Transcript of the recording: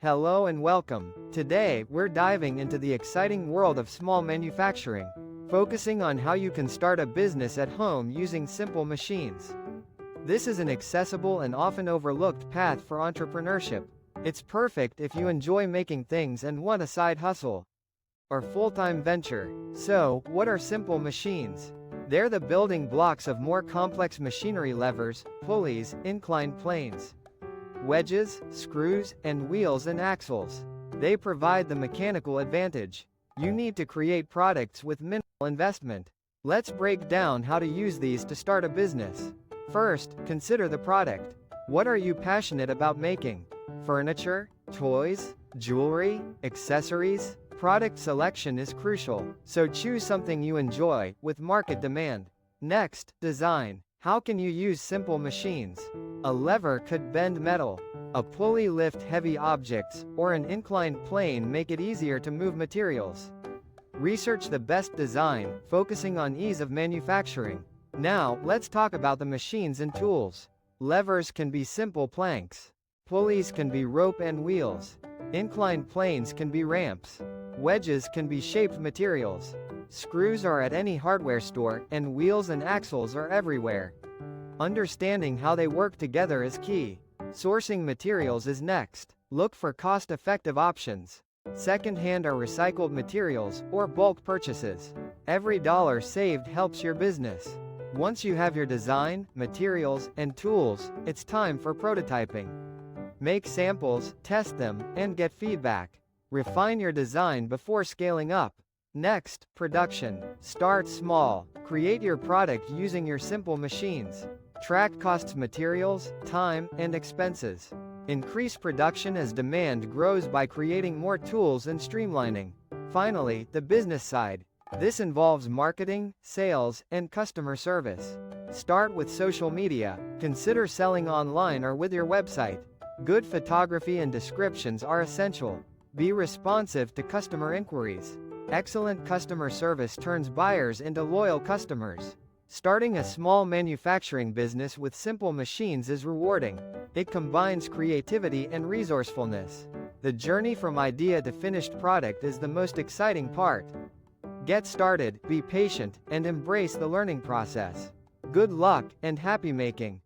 Hello and welcome. Today, we're diving into the exciting world of small manufacturing, focusing on how you can start a business at home using simple machines. This is an accessible and often overlooked path for entrepreneurship. It's perfect if you enjoy making things and want a side hustle or full-time venture. So, what are simple machines? They're the building blocks of more complex machinery: levers, pulleys, inclined planes, wedges, screws, and wheels and axles. They provide the mechanical advantage you need to create products with minimal investment. Let's break down how to use these to start a business. First, consider the product. What are you passionate about making? Furniture, toys, jewelry, accessories? Product selection is crucial, so choose something you enjoy, with market demand. Next, design. How can you use simple machines? A lever could bend metal, a pulley lift heavy objects, or an inclined plane make it easier to move materials. Research the best design, focusing on ease of manufacturing. Now, let's talk about the machines and tools. Levers can be simple planks. Pulleys can be rope and wheels. Inclined planes can be ramps. Wedges can be shaped materials. Screws are at any hardware store, and wheels and axles are everywhere. Understanding how they work together is key. Sourcing materials is next. Look for cost-effective options. Second-hand or recycled materials, or bulk purchases. Every dollar saved helps your business. Once you have your design, materials, and tools, it's time for prototyping. Make samples, test them, and get feedback. Refine your design before scaling up. Next, production. Start small. Create your product using your simple machines. Track costs, materials, time, and expenses. Increase production as demand grows by creating more tools and streamlining. Finally, the business side. This involves marketing, sales, and customer service. Start with social media. Consider selling online or with your website. Good photography and descriptions are essential. Be responsive to customer inquiries. Excellent customer service turns buyers into loyal customers. Starting a small manufacturing business with simple machines is rewarding. It combines creativity and resourcefulness. The journey from idea to finished product is the most exciting part. Get started, be patient, and embrace the learning process. Good luck, and happy making!